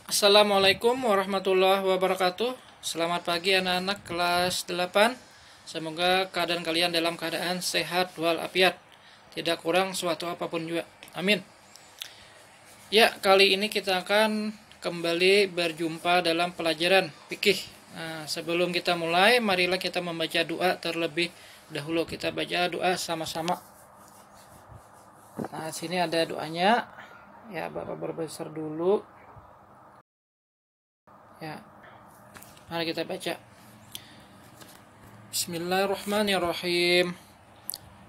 Assalamualaikum warahmatullahi wabarakatuh. Selamat pagi anak-anak kelas 8. Semoga keadaan kalian dalam keadaan sehat walafiat, tidak kurang suatu apapun juga. Amin. Ya, kali ini kita akan kembali berjumpa dalam pelajaran fikih. Nah, sebelum kita mulai, marilah kita membaca doa terlebih dahulu. Kita baca doa sama-sama. Nah, sini ada doanya. Ya, Bapak berbesar dulu. Ya, mari kita baca. Bismillahirrahmanirrahim.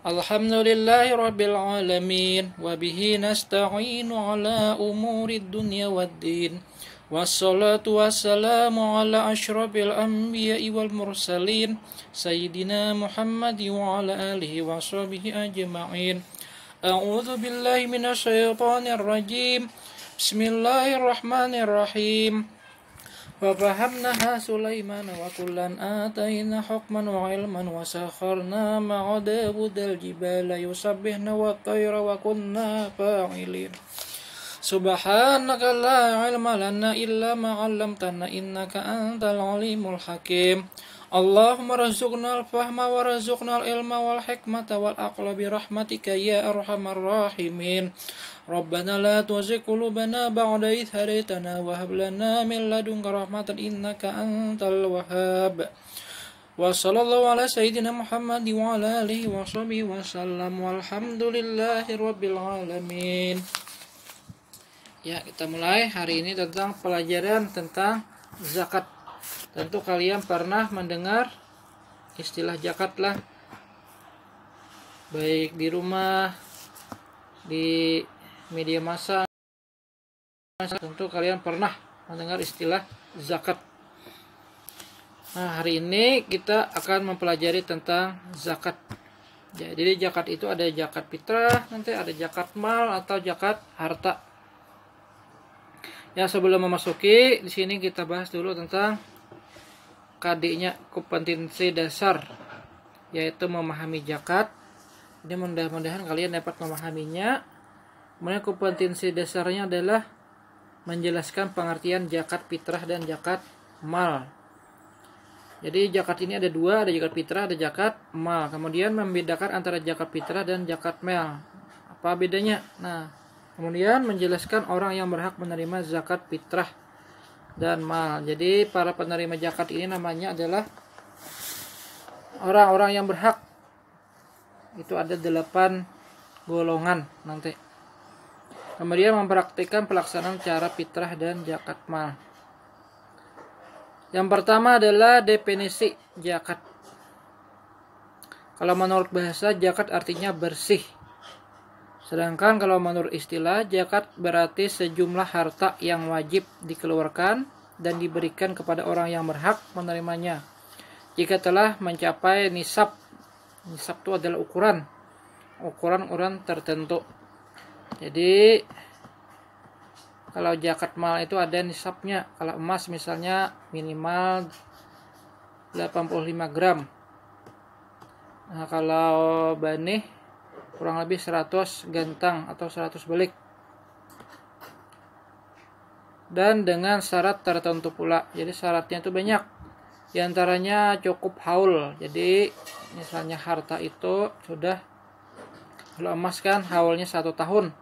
Alhamdulillahi rabbil alamin. Wabihi nasta'inu ala umurid dunya waddin. Wassalatu wassalamu ala ashrafil anbiya'i wal mursalin. Sayyidina Muhammad wa ala alihi wa sahbihi ajma'in. A'udzu billahi minasyaitonir rajim. Bismillahirrahmanirrahim. وَفَهَمْنَهَا سُلَيْمَانَ وَكُلًّا آتَيْنَا حُكْمًا وَعِلْمًا وَسَخَّرْنَا مَعَ دَاوُودَ الْجِبَالَ يُسَبِّحْنَ وَالطَّيْرَ وَكُنَّا فَاعِلِينَ سُبْحَانَكَ لَا عِلْمَ لَنَا إِلَّا مَا عَلَّمْتَنَا إِنَّكَ أَنْتَ الْعَلِيمُ الْحَكِيمُ اللهم ارزقنا الفهم وارزقنا العلم والحكمة والعقل برحمتك يا أرحم الراحمين ربنا لا تزغ قلوبنا بعد إذ هديتنا وهب لنا من لدنك رحمة إنك أنت الوهاب وصلى الله على سيدنا محمد وعلى آله وصحبه وسلم والحمد لله رب العالمين. Ya, kita mulai hari ini tentang pelajaran tentang zakat. Tentu kalian pernah mendengar istilah zakat lah, baik di rumah, di media massa. Tentu kalian pernah mendengar istilah zakat. Nah, hari ini kita akan mempelajari tentang zakat. Jadi zakat itu ada zakat fitrah, nanti ada zakat mal atau zakat harta. Ya, sebelum memasuki di sini kita bahas dulu tentang KD-nya, kompetensi dasar, yaitu memahami zakat. Jadi mudah-mudahan kalian dapat memahaminya. Kemudian kompetensi dasarnya adalah menjelaskan pengertian zakat fitrah dan zakat mal. Jadi zakat ini ada dua, ada zakat fitrah, ada zakat mal. Kemudian membedakan antara zakat fitrah dan zakat mal. Apa bedanya? Nah, kemudian menjelaskan orang yang berhak menerima zakat fitrah dan mal. Jadi para penerima zakat ini namanya adalah orang-orang yang berhak. Itu ada 8 golongan nanti. Kemudian mempraktikkan pelaksanaan cara fitrah dan zakat mal. Yang pertama adalah definisi zakat. Kalau menurut bahasa, zakat artinya bersih. Sedangkan kalau menurut istilah, zakat berarti sejumlah harta yang wajib dikeluarkan dan diberikan kepada orang yang berhak menerimanya jika telah mencapai nisab. Nisab itu adalah ukuran tertentu. Jadi kalau zakat mal itu ada nisabnya. Kalau emas misalnya minimal 85 gram. Nah, kalau banih kurang lebih 100 gantang atau 100 belik. Dan dengan syarat tertentu pula. Jadi syaratnya itu banyak. Di antaranya cukup haul. Jadi misalnya harta itu sudah, kalau emas kan haulnya 1 tahun.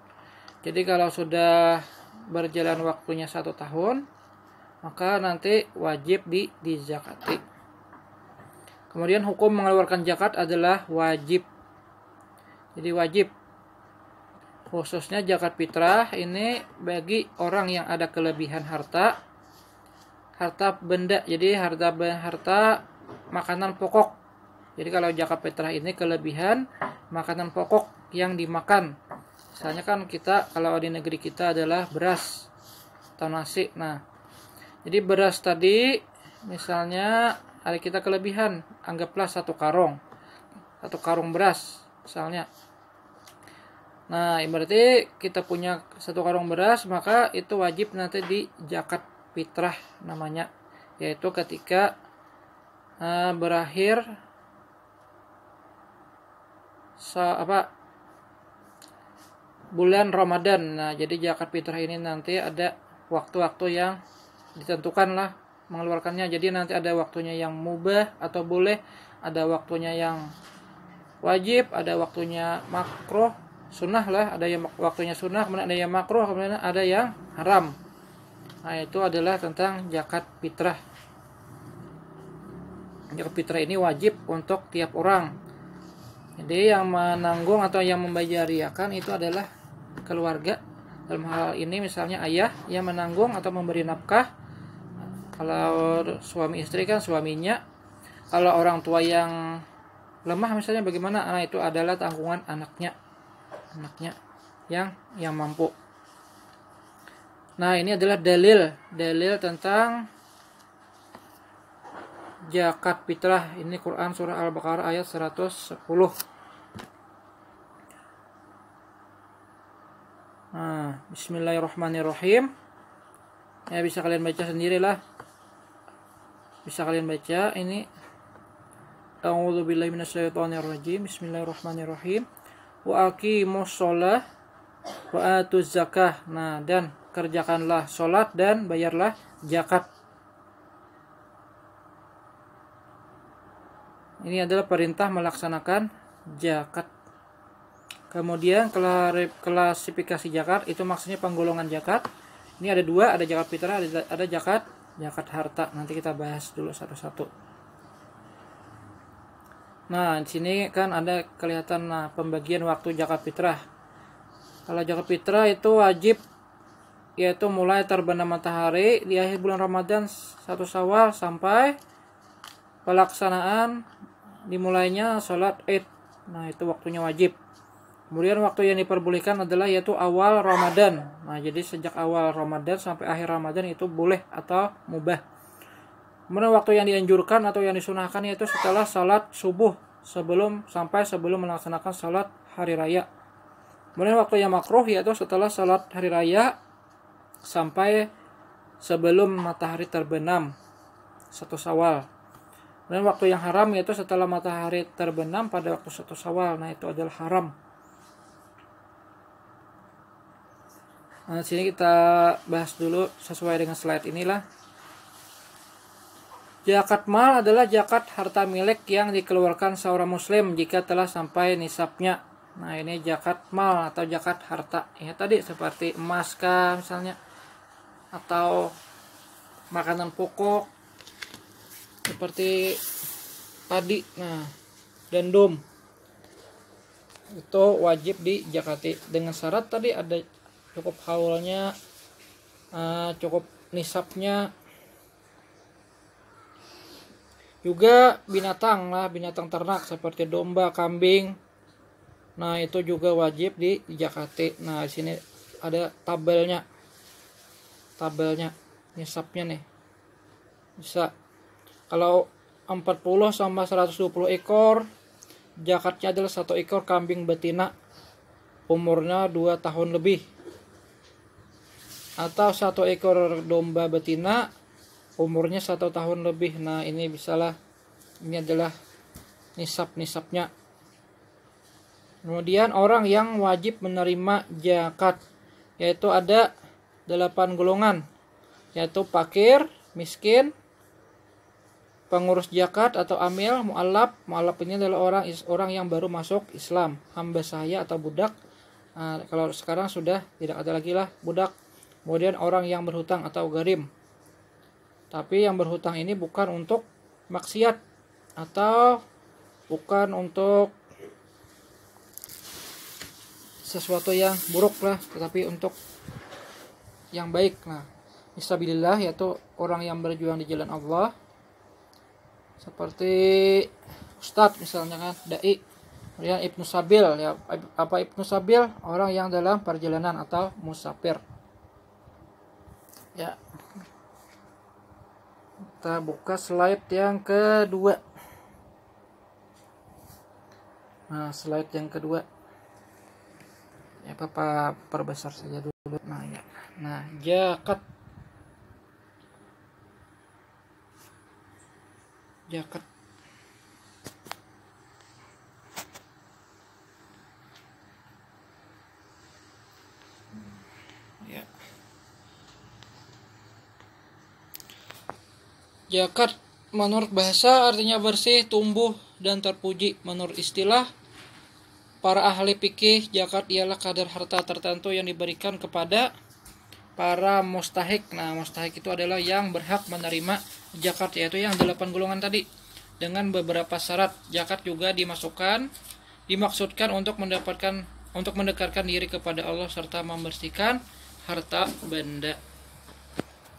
Jadi kalau sudah berjalan waktunya 1 tahun, maka nanti wajib dizakati. Kemudian hukum mengeluarkan zakat adalah wajib. Jadi wajib. Khususnya zakat fitrah ini bagi orang yang ada kelebihan harta benda. Jadi harta makanan pokok. Jadi kalau zakat fitrah ini kelebihan makanan pokok yang dimakan. Misalnya kan kita kalau di negeri kita adalah beras atau nasi. Nah, jadi beras tadi misalnya ada kita kelebihan, anggaplah 1 karung beras misalnya. Nah, berarti kita punya 1 karung beras, maka itu wajib nanti di zakat fitrah namanya, yaitu ketika berakhir bulan Ramadan. Nah, jadi zakat fitrah ini nanti ada waktu-waktu yang ditentukan lah mengeluarkannya. Jadi nanti ada waktunya yang mubah atau boleh, ada waktunya yang wajib, ada waktunya makruh, sunnah lah, ada yang waktunya sunnah, kemudian ada yang makruh, kemudian ada yang haram. Nah, itu adalah tentang zakat fitrah. Zakat fitrah ini wajib untuk tiap orang. Jadi yang menanggung atau yang membayariakan itu adalah keluarga. Dalam hal ini misalnya ayah yang menanggung atau memberi nafkah. Kalau suami istri kan suaminya. Kalau orang tua yang lemah misalnya bagaimana? Nah, itu adalah tanggungan anaknya yang mampu. Nah, ini adalah dalil tentang zakat fitrah. Ini Quran surah Al-Baqarah ayat 110. Nah, bismillahirrahmanirrahim. Ya, bisa kalian baca sendirilah. Bisa kalian baca ini. A'udzubillahi minasyaitonirrajim. Bismillahirrahmanirrahim. Wa aqimus shalah wa atuz zakah. Nah, dan kerjakanlah salat dan bayarlah zakat. Ini adalah perintah melaksanakan zakat. Kemudian klasifikasi zakat itu maksudnya penggolongan zakat. Ini ada dua, ada zakat fitrah, ada zakat harta. Nanti kita bahas dulu satu-satu. Nah, di sini kan ada kelihatan pembagian waktu zakat fitrah. Kalau zakat fitrah itu wajib yaitu mulai terbenam matahari di akhir bulan Ramadan 1 Syawal sampai pelaksanaan dimulainya sholat Id. Nah, itu waktunya wajib. Kemudian waktu yang diperbolehkan adalah yaitu awal Ramadan. Nah, jadi sejak awal Ramadan sampai akhir Ramadan itu boleh atau mubah. Kemudian waktu yang dianjurkan atau yang disunahkan yaitu setelah salat subuh sebelum melaksanakan salat hari raya. Kemudian waktu yang makruh yaitu setelah salat hari raya sampai sebelum matahari terbenam 1 Syawal. Dan waktu yang haram yaitu setelah matahari terbenam pada waktu 1 Syawal. Nah, itu adalah haram. Nah, sini kita bahas dulu sesuai dengan slide inilah. Zakat mal adalah zakat harta milik yang dikeluarkan seorang muslim jika telah sampai nisabnya. Nah, ini zakat mal atau zakat harta. Ya, tadi seperti emas kah misalnya, atau makanan pokok seperti padi, gandum. Itu wajib dizakati dengan syarat tadi ada cukup haulnya, cukup nisabnya. Juga binatang ternak seperti domba, kambing. Nah, itu juga wajib dizakati. Nah, di sini ada tabelnya nisabnya nih. Bisa kalau 40 sama 120 ekor, zakatnya adalah 1 ekor kambing betina umurnya 2 tahun lebih, atau 1 ekor domba betina umurnya 1 tahun lebih. Nah, ini bisalah, ini adalah nisabnya. Kemudian orang yang wajib menerima zakat yaitu ada 8 golongan, yaitu fakir, miskin, pengurus zakat atau amil, mu'allaf. Mu'allaf ini adalah orang yang baru masuk Islam, hamba sahaya atau budak. Nah, kalau sekarang sudah tidak ada lagi lah budak. Kemudian orang yang berhutang atau gharim. Tapi yang berhutang ini bukan untuk maksiat atau bukan untuk sesuatu yang buruk lah, tetapi untuk yang baik. Nah, fisabilillah yaitu orang yang berjuang di jalan Allah, seperti ustadz misalnya kan, dai. Kemudian ibnu sabil, ya apa ibnu sabil? Orang yang dalam perjalanan atau musafir. Ya, kita buka slide yang kedua. Nah, slide yang kedua. Ya, Papa perbesar saja dulu. Nah, ya. Nah, zakat. Ya. Zakat menurut bahasa artinya bersih, tumbuh, dan terpuji. Menurut istilah para ahli fikih, zakat ialah kadar harta tertentu yang diberikan kepada para mustahik. Nah, mustahik itu adalah yang berhak menerima zakat, yaitu yang 8 golongan tadi. Dengan beberapa syarat. Zakat juga dimaksudkan untuk mendekatkan diri kepada Allah serta membersihkan harta benda.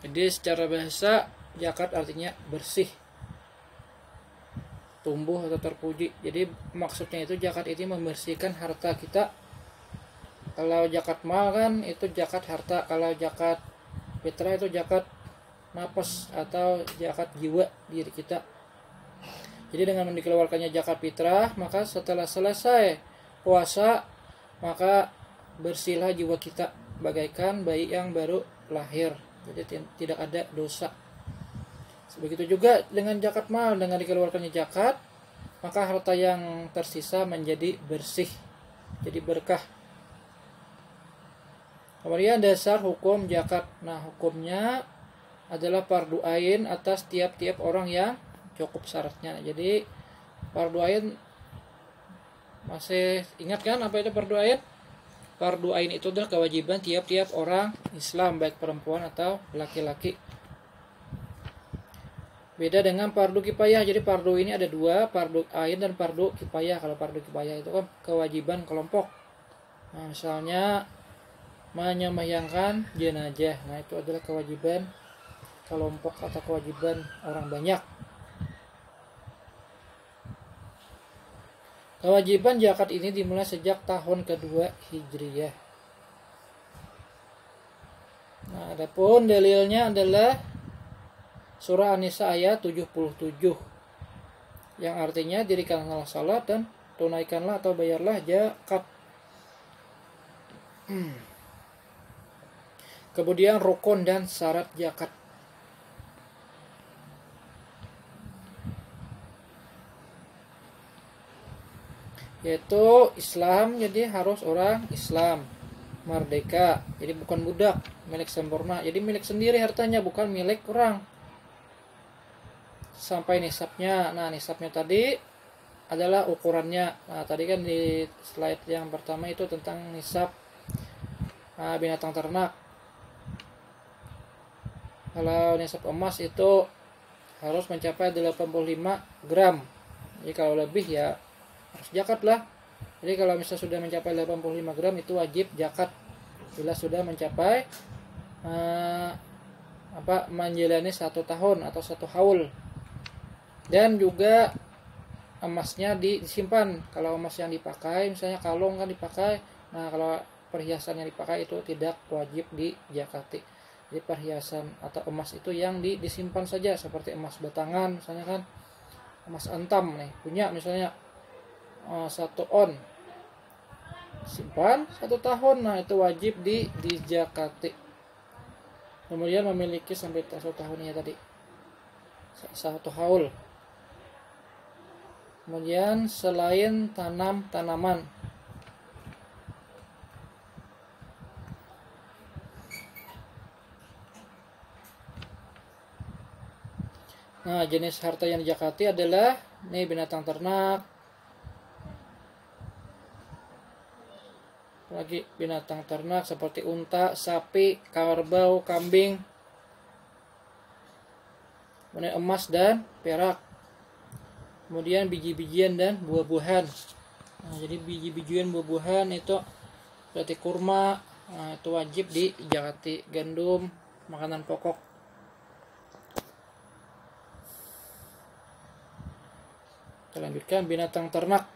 Jadi secara bahasa zakat artinya bersih, tumbuh atau terpuji. Jadi maksudnya itu zakat itu membersihkan harta kita. Kalau zakat mal kan itu zakat harta, kalau zakat fitrah itu zakat nafas atau zakat jiwa diri kita. Jadi dengan dikeluarkannya zakat fitrah, maka setelah selesai puasa, maka bersihlah jiwa kita bagaikan bayi yang baru lahir. Jadi tidak ada dosa. Begitu juga dengan zakat mal, dengan dikeluarkannya zakat, maka harta yang tersisa menjadi bersih, jadi berkah. Kemudian dasar hukum zakat. Nah, hukumnya adalah fardu ain atas tiap-tiap orang yang cukup syaratnya. Jadi fardu ain, masih ingat kan apa itu fardu ain? Fardu ain itu adalah kewajiban tiap-tiap orang Islam, baik perempuan atau laki-laki. Beda dengan fardu kifayah. Jadi fardu ini ada dua, fardu ain dan fardu kifayah. Kalau fardu kifayah itu kan kewajiban kelompok. Nah, misalnya menyemayangkan jenazah. Nah, itu adalah kewajiban kelompok atau kewajiban orang banyak. Kewajiban zakat ini dimulai sejak tahun kedua Hijriyah. Nah, adapun dalilnya adalah surah An-Nisa ayat 77 yang artinya dirikanlah salat dan tunaikanlah atau bayarlah zakat. Kemudian rukun dan syarat zakat. Yaitu Islam, jadi harus orang Islam, merdeka, jadi bukan budak, milik sempurna, jadi milik sendiri hartanya, bukan milik orang. Sampai nisabnya. Nah, nisabnya tadi adalah ukurannya. Nah, tadi kan di slide yang pertama itu tentang nisab binatang ternak. Kalau nisab emas itu harus mencapai 85 gram. Jadi kalau lebih ya harus zakat lah. Jadi kalau misalnya sudah mencapai 85 gram itu wajib zakat. Bila sudah mencapai menjalani 1 tahun atau 1 haul. Dan juga emasnya disimpan. Kalau emas yang dipakai, misalnya kalung kan dipakai. Nah, kalau perhiasan yang dipakai itu tidak wajib dizakati. Jadi perhiasan atau emas itu yang disimpan saja, seperti emas batangan misalnya kan, emas antam nih punya misalnya 1 on, simpan 1 tahun. Nah, itu wajib dizakati. Kemudian memiliki sampai 1 tahunnya tadi 1 haul. Kemudian selain tanaman. Nah, jenis harta yang dizakati adalah binatang ternak. Lagi binatang ternak seperti unta, sapi, kerbau, kambing. Kemudian emas dan perak. Kemudian biji-bijian dan buah-buahan. Nah, jadi biji-bijian buah-buahan itu seperti kurma, nah, itu wajib dizakati. Gandum, makanan pokok. Kita lanjutkan binatang ternak.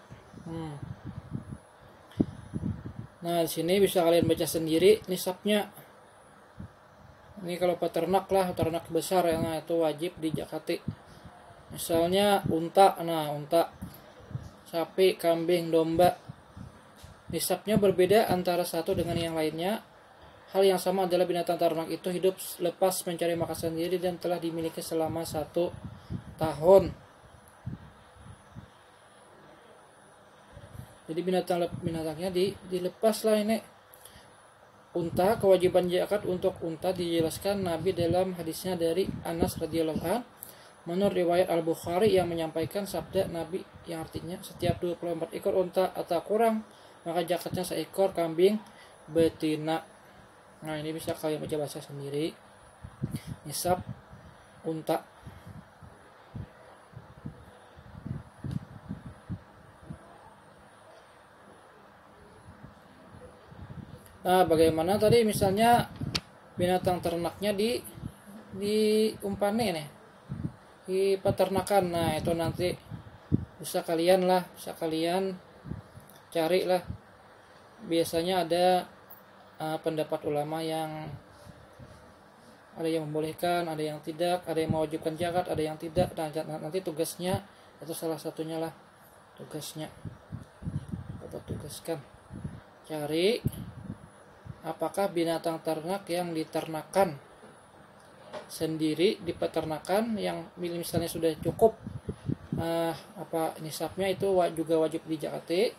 Nah, di sini bisa kalian baca sendiri nisabnya. Ini kalau peternak lah, ternak besar yang itu wajib dizakati. Misalnya unta, sapi, kambing, domba. Nisabnya berbeda antara satu dengan yang lainnya. Hal yang sama adalah binatang ternak itu hidup lepas mencari makan sendiri dan telah dimiliki selama 1 tahun. Jadi binatangnya dilepas lah ini. Unta, kewajiban zakat untuk unta dijelaskan Nabi dalam hadisnya dari Anas radhiyallahu anhu. Menurut riwayat Al-Bukhari yang menyampaikan sabda Nabi yang artinya setiap 24 ekor unta atau kurang maka zakatnya seekor kambing betina. Nah, ini bisa kalian baca sendiri. Nisab unta. Nah, bagaimana tadi misalnya binatang ternaknya di umpane nih, di peternakan. Nah, itu nanti bisa kalian cari lah. Biasanya ada pendapat ulama yang ada yang membolehkan, ada yang tidak, ada yang mewajibkan zakat, ada yang tidak. Nah, nanti tugasnya itu salah satunya lah tugasnya. Bapak tugaskan cari apakah binatang ternak yang diternakan sendiri di peternakan yang misalnya sudah cukup nisabnya itu juga wajib dijakati.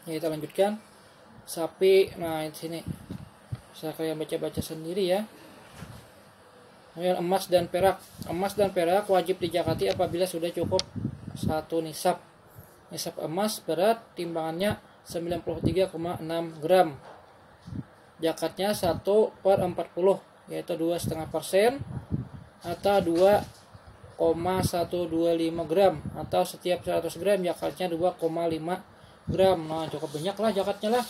Ya, kita lanjutkan. Sapi, nah di sini bisa kalian baca sendiri ya. Kemudian emas dan perak. Emas dan perak wajib dijakati apabila sudah cukup satu nisab. Nisab emas berat timbangannya 93,6 gram. Zakatnya 1/40 yaitu 2,5% atau 2,125 gram atau setiap 100 gram zakatnya 2,5 gram. Nah, cukup banyak lah zakatnya lah.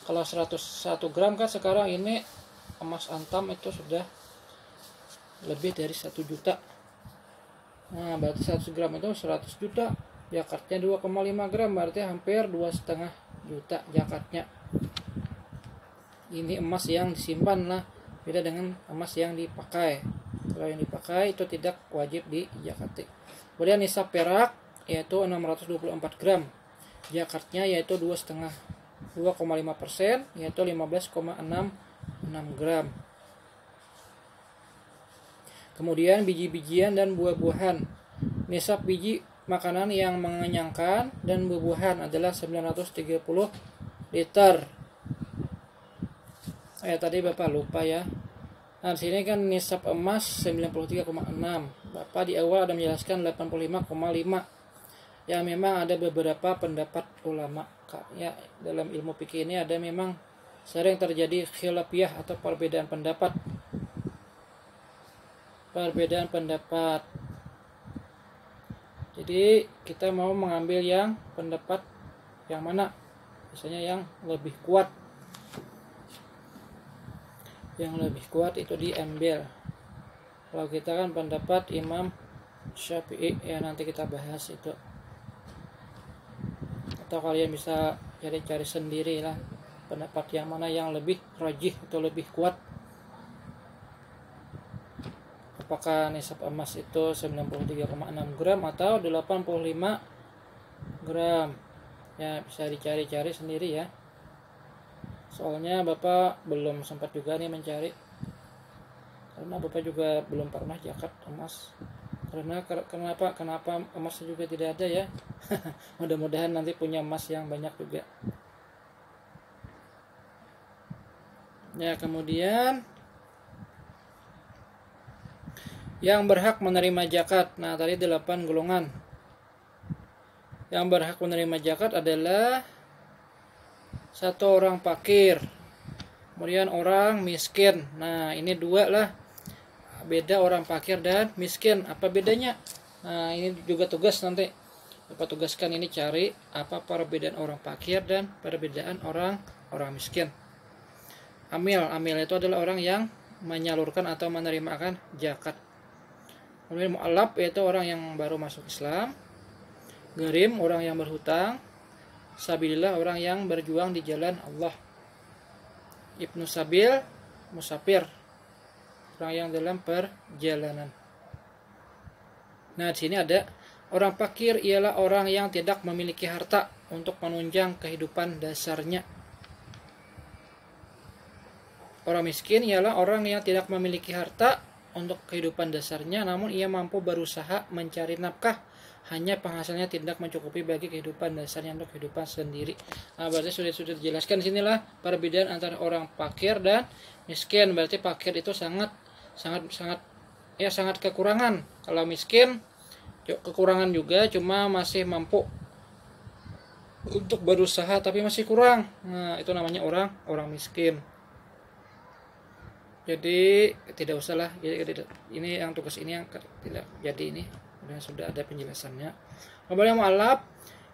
Kalau 101 gram kan sekarang ini emas antam itu sudah lebih dari 1 juta. Nah, berarti 100 gram itu 100 juta. Zakatnya 2,5 gram berarti hampir 2,5 juta zakatnya. Ini emas yang disimpan lah, beda dengan emas yang dipakai. Kalau yang dipakai itu tidak wajib dizakati. Kemudian nisab perak yaitu 624 gram. Zakatnya yaitu 2,5% yaitu 15,66 gram. Kemudian biji-bijian dan buah-buahan. Nisab biji makanan yang mengenyangkan dan buah-buahan adalah 930 liter. Tadi Bapak lupa ya. Nah, di sini kan nisab emas 93,6. Bapak di awal ada menjelaskan 85,5. Ya, memang ada beberapa pendapat ulama ya, dalam ilmu fikih ini ada memang sering terjadi khilafiyah atau perbedaan pendapat. Jadi kita mau mengambil yang pendapat yang mana? Biasanya yang lebih kuat. Yang lebih kuat itu diambil. Kalau kita kan pendapat Imam Syafi'i, ya nanti kita bahas itu. Atau kalian bisa cari-cari sendiri lah pendapat yang mana yang lebih rajih atau lebih kuat. Apakah nisab emas itu 93,6 gram atau 85 gram. Ya, bisa dicari-cari sendiri ya. Soalnya Bapak belum sempat juga nih mencari. Karena Bapak juga belum pernah zakat emas. Kenapa emas juga tidak ada ya. Mudah-mudahan nanti punya emas yang banyak juga. Ya, kemudian yang berhak menerima zakat. Nah, tadi 8 golongan. Yang berhak menerima zakat adalah satu orang fakir, kemudian orang miskin. Nah, ini dua lah. Beda orang fakir dan miskin. Apa bedanya? Nah, ini juga tugas nanti. Bapak tugaskan ini cari apa perbedaan orang fakir dan perbedaan orang miskin. Amil itu adalah orang yang menyalurkan atau menerimakan zakat. Kemudian mu'allaf yaitu orang yang baru masuk Islam. Gharim orang yang berhutang. Sabilillah orang yang berjuang di jalan Allah. Ibnu Sabil musafir orang yang dalam perjalanan. Nah, di sini ada orang fakir ialah orang yang tidak memiliki harta untuk menunjang kehidupan dasarnya. Orang miskin ialah orang yang tidak memiliki harta untuk kehidupan dasarnya, namun ia mampu berusaha mencari nafkah, hanya penghasilannya tidak mencukupi bagi kehidupan dasarnya untuk kehidupan sendiri. Nah, berarti sudah dijelaskan di sinilah perbedaan antara orang fakir dan miskin. Berarti fakir itu sangat ya sangat kekurangan. Kalau miskin kekurangan juga, cuma masih mampu untuk berusaha tapi masih kurang. Nah, itu namanya orang miskin. Jadi tidak usahlah, ini yang tugas ini yang tidak jadi, ini sudah ada penjelasannya. Kemudian mu'allaf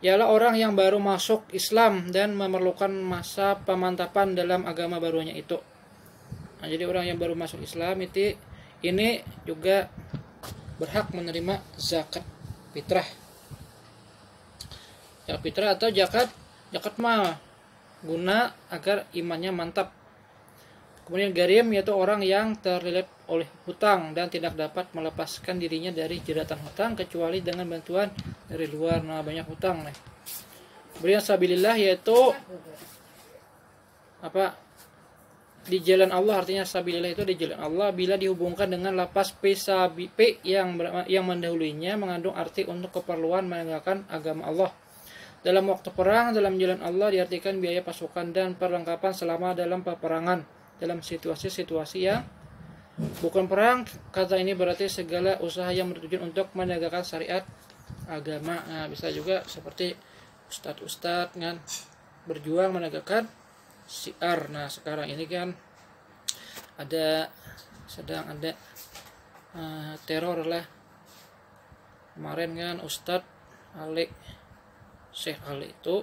ialah orang yang baru masuk Islam dan memerlukan masa pemantapan dalam agama barunya itu. Nah, jadi orang yang baru masuk Islam ini juga berhak menerima zakat fitrah. Zakat fitrah atau zakat mal guna agar imannya mantap. Kemudian garim yaitu orang yang terlilit oleh hutang dan tidak dapat melepaskan dirinya dari jeratan hutang kecuali dengan bantuan dari luar. Nah, banyak hutang nih. Kemudian sabilillah yaitu di jalan Allah, artinya sabilillah itu di jalan Allah bila dihubungkan dengan lapas p yang mendahulunya mengandung arti untuk keperluan menegakkan agama Allah. Dalam waktu perang dalam jalan Allah diartikan biaya pasukan dan perlengkapan selama dalam peperangan. Dalam situasi-situasi yang bukan perang, kata ini berarti segala usaha yang bertujuan untuk menegakkan syariat agama. Nah, bisa juga seperti ustadz kan berjuang menegakkan syiar. Nah, sekarang ini kan sedang ada teror lah. Kemarin kan Ustadz Ali, Syekh Ali itu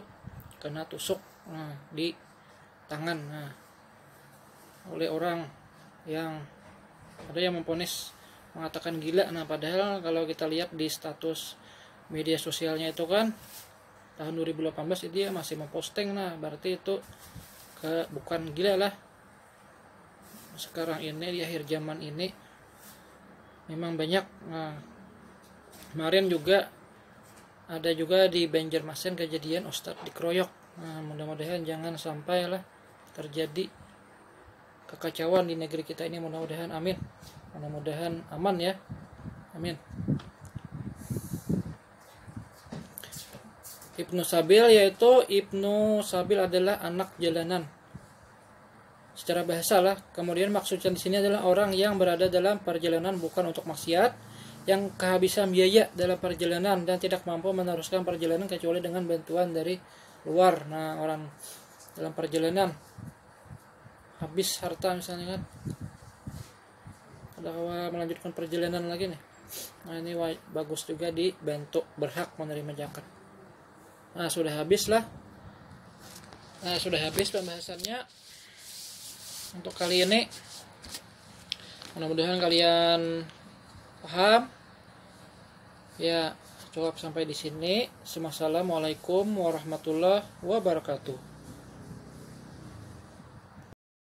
kena tusuk di tangan. Nah, oleh orang yang ada yang memponis mengatakan gila. Nah, padahal kalau kita lihat di status media sosialnya itu kan tahun 2018 dia masih memposting. Nah, berarti itu bukan gila lah. Sekarang ini di akhir zaman ini memang banyak. Nah, kemarin juga ada juga di Banjarmasin kejadian ustadz dikeroyok. Nah, mudah-mudahan jangan sampai lah terjadi kekacauan di negeri kita ini, mudah-mudahan amin. Mudah-mudahan aman ya. Amin. Ibnu Sabil yaitu Ibnu Sabil adalah anak jalanan secara bahasa lah. Kemudian maksudnya di sini adalah orang yang berada dalam perjalanan bukan untuk maksiat, yang kehabisan biaya dalam perjalanan dan tidak mampu meneruskan perjalanan kecuali dengan bantuan dari luar. Nah, orang dalam perjalanan habis harta misalnya kan, ada melanjutkan perjalanan lagi nih. Nah, ini bagus juga dibantu, berhak menerima zakat. Nah, sudah habis pembahasannya untuk kali ini. Mudah-mudahan kalian paham. Ya, cukup sampai di sini. Assalamualaikum warahmatullahi wabarakatuh.